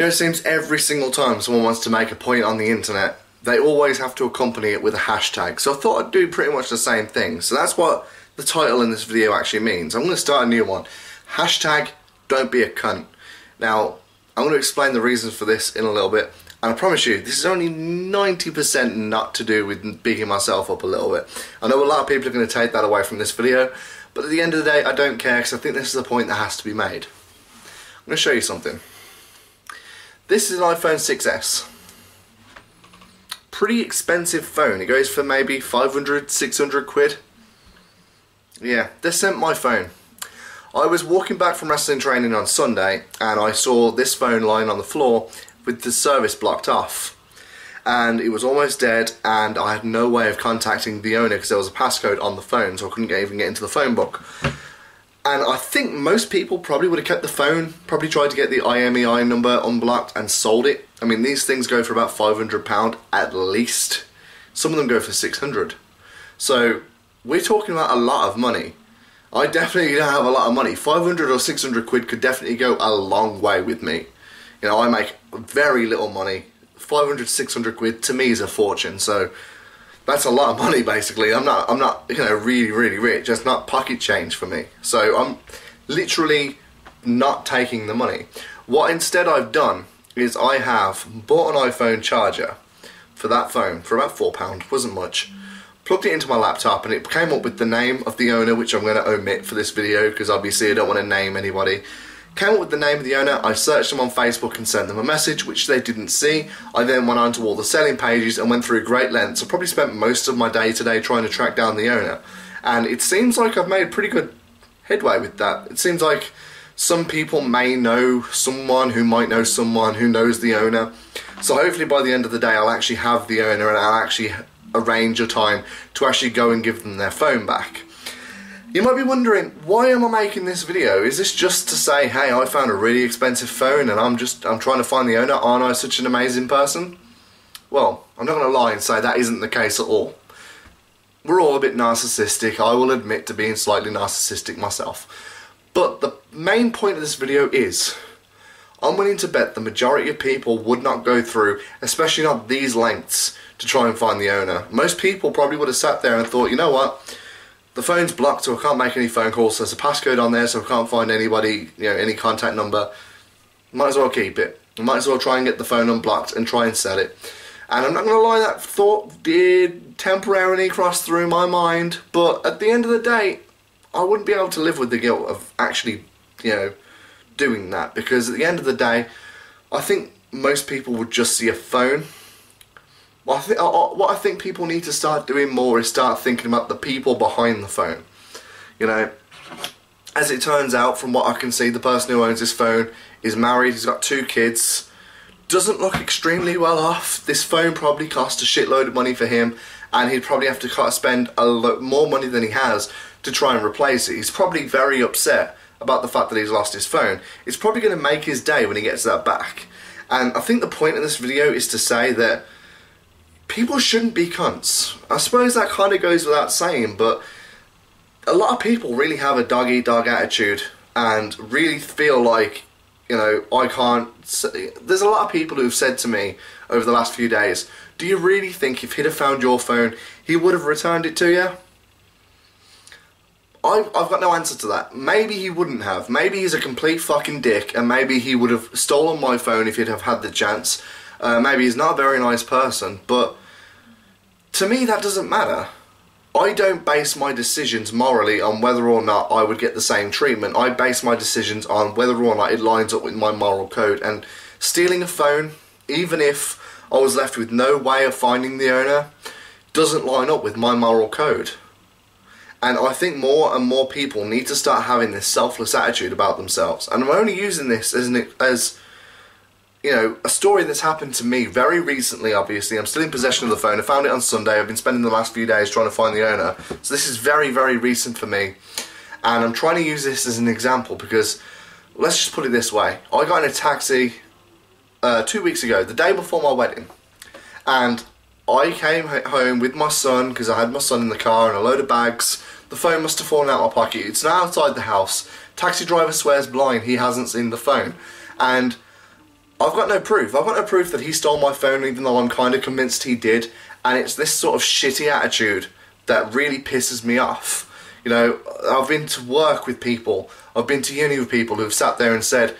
You know, it seems every single time someone wants to make a point on the internet, they always have to accompany it with a hashtag. So I thought I'd do pretty much the same thing. So that's what the title in this video actually means. I'm going to start a new one. Hashtag don't be a cunt. Now, I'm going to explain the reasons for this in a little bit. And I promise you, this is only 90% not to do with bigging myself up a little bit. I know a lot of people are going to take that away from this video, but at the end of the day, I don't care because I think this is a point that has to be made. I'm going to show you something. This is an iPhone 6s. Pretty expensive phone. It goes for maybe 500, 600 quid. Yeah, they sent my phone. I was walking back from wrestling training on Sunday and I saw this phone lying on the floor with the service blocked off. And it was almost dead and I had no way of contacting the owner because there was a passcode on the phone, so I couldn't even get into the phone book. And I think most people probably would have kept the phone, probably tried to get the IMEI number unblocked and sold it. I mean, these things go for about £500 at least. Some of them go for 600. So we're talking about a lot of money. I definitely don't have a lot of money. 500 or 600 quid could definitely go a long way with me. You know, I make very little money. 500, 600 quid to me is a fortune. So that's a lot of money basically. I'm not, you know, really rich. It's not pocket change for me. So I'm literally not taking the money. What instead I've done is I have bought an iPhone charger for that phone for about £4, wasn't much. Plugged it into my laptop and it came up with the name of the owner, which I'm going to omit for this video because obviously I don't want to name anybody. Came up with the name of the owner, I searched them on Facebook and sent them a message, which they didn't see. I then went on to all the selling pages and went through great lengths. I probably spent most of my day today trying to track down the owner. And it seems like I've made pretty good headway with that. It seems like some people may know someone who might know someone who knows the owner. So hopefully by the end of the day I'll actually have the owner and I'll actually arrange a time to actually go and give them their phone back. You might be wondering, why am I making this video? Is this just to say, hey, I found a really expensive phone and I'm trying to find the owner, aren't I such an amazing person? Well, I'm not going to lie and say that isn't the case at all. We're all a bit narcissistic. I will admit to being slightly narcissistic myself. But the main point of this video is, I'm willing to bet the majority of people would not go through, especially not these lengths, to try and find the owner. Most people probably would have sat there and thought, you know what? The phone's blocked, so I can't make any phone calls. There's a passcode on there, so I can't find anybody, you know, any contact number. Might as well keep it. I might as well try and get the phone unblocked and try and sell it. And I'm not going to lie, that thought did temporarily cross through my mind. But at the end of the day, I wouldn't be able to live with the guilt of actually, you know, doing that. Because at the end of the day, I think most people would just see a phone. What I think people need to start doing more is start thinking about the people behind the phone. You know, as it turns out, from what I can see, the person who owns this phone is married, he's got 2 kids, doesn't look extremely well off. This phone probably cost a shitload of money for him, and he'd probably have to spend a lot more money than he has to try and replace it. He's probably very upset about the fact that he's lost his phone. It's probably going to make his day when he gets that back. And I think the point of this video is to say that people shouldn't be cunts. I suppose that kind of goes without saying, but a lot of people really have a dog-eat-dog attitude and really feel like, you know, I can't... There's a lot of people who've said to me over the last few days, do you really think if he'd have found your phone, he would have returned it to you? I've got no answer to that. Maybe he wouldn't have. Maybe he's a complete fucking dick and maybe he would have stolen my phone if he'd have had the chance. Maybe he's not a very nice person, but to me that doesn't matter. I don't base my decisions morally on whether or not I would get the same treatment. I base my decisions on whether or not it lines up with my moral code. And stealing a phone, even if I was left with no way of finding the owner, doesn't line up with my moral code. And I think more and more people need to start having this selfless attitude about themselves. And I'm only using this as you know, a story that's happened to me very recently, obviously. I'm still in possession of the phone. I found it on Sunday. I've been spending the last few days trying to find the owner. So this is very recent for me. And I'm trying to use this as an example because, let's just put it this way. I got in a taxi 2 weeks ago, the day before my wedding. And I came home with my son, because I had my son in the car and a load of bags. The phone must have fallen out of my pocket. It's now outside the house. Taxi driver swears blind he hasn't seen the phone. And I've got no proof. I've got no proof that he stole my phone, even though I'm kind of convinced he did. And it's this sort of shitty attitude that really pisses me off. You know, I've been to work with people, I've been to uni with people who've sat there and said,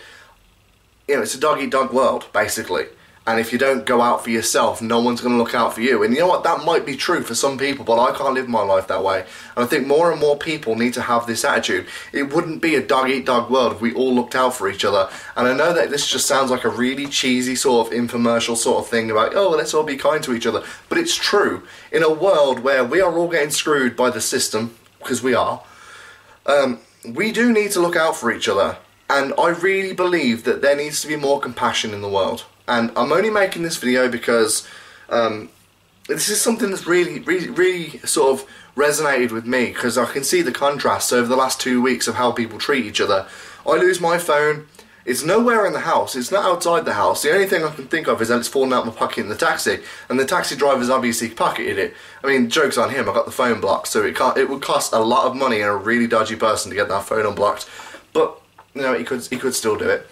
you know, it's a dog-eat-dog world, basically. And if you don't go out for yourself, no one's going to look out for you. And you know what, that might be true for some people, but I can't live my life that way. And I think more and more people need to have this attitude. It wouldn't be a dog-eat-dog world if we all looked out for each other. And I know that this just sounds like a really cheesy sort of infomercial sort of thing about, oh, let's all be kind to each other. But it's true. In a world where we are all getting screwed by the system, because we are, we do need to look out for each other. And I really believe that there needs to be more compassion in the world. And I'm only making this video because this is something that's really sort of resonated with me, because I can see the contrasts over the last 2 weeks of how people treat each other. I lose my phone. It's nowhere in the house. It's not outside the house. The only thing I can think of is that it's fallen out of my pocket in the taxi, and the taxi driver's obviously pocketed it. I mean, joke's on him. I got the phone blocked, so it would cost a lot of money and a really dodgy person to get that phone unblocked. But you know, he could still do it.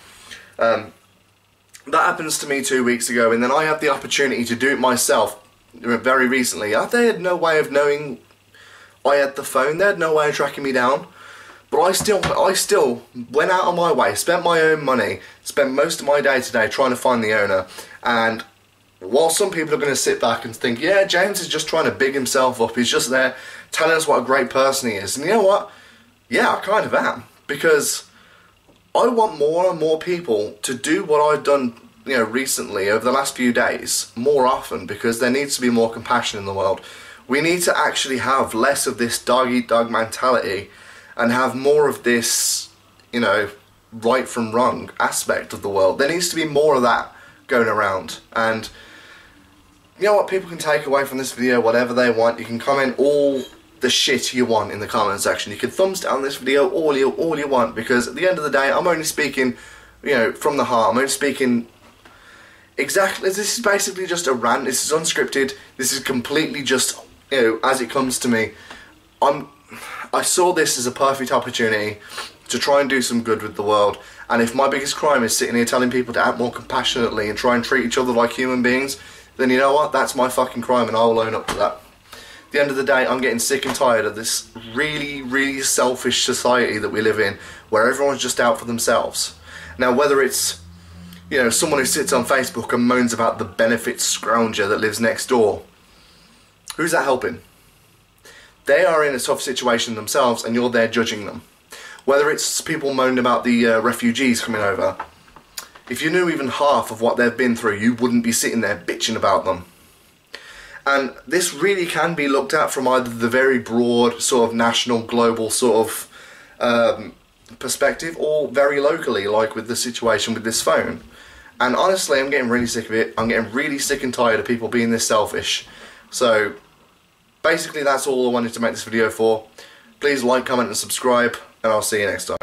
That happens to me 2 weeks ago, and then I had the opportunity to do it myself very recently. They had no way of knowing I had the phone. They had no way of tracking me down. But I still went out of my way, spent my own money, spent most of my day today trying to find the owner. And while some people are going to sit back and think, yeah, James is just trying to big himself up, he's just there telling us what a great person he is. And you know what? Yeah, I kind of am. Because I want more and more people to do what I've done, you know, recently over the last few days more often, because there needs to be more compassion in the world. We need to actually have less of this dog-eat-dog mentality and have more of this, you know, right from wrong aspect of the world. There needs to be more of that going around. And you know what, people can take away from this video whatever they want. You can comment all the shit you want in the comment section. You can thumbs down this video all you want, because at the end of the day, I'm only speaking, you know, from the heart. I'm only speaking exactly. This is basically just a rant. This is unscripted. This is completely just, you know, as it comes to me. I saw this as a perfect opportunity to try and do some good with the world. And if my biggest crime is sitting here telling people to act more compassionately and try and treat each other like human beings, then you know what? That's my fucking crime, and I will own up to that. At the end of the day, I'm getting sick and tired of this really selfish society that we live in, where everyone's just out for themselves. Now, whether it's, you know, someone who sits on Facebook and moans about the benefits scrounger that lives next door, who's that helping? They are in a tough situation themselves, and you're there judging them. Whether it's people moaning about the refugees coming over, if you knew even half of what they've been through, you wouldn't be sitting there bitching about them. And this really can be looked at from either the very broad, sort of national, global sort of perspective, or very locally, like with the situation with this phone. And honestly, I'm getting really sick of it. I'm getting really sick and tired of people being this selfish. So basically, that's all I wanted to make this video for. Please like, comment and subscribe, and I'll see you next time.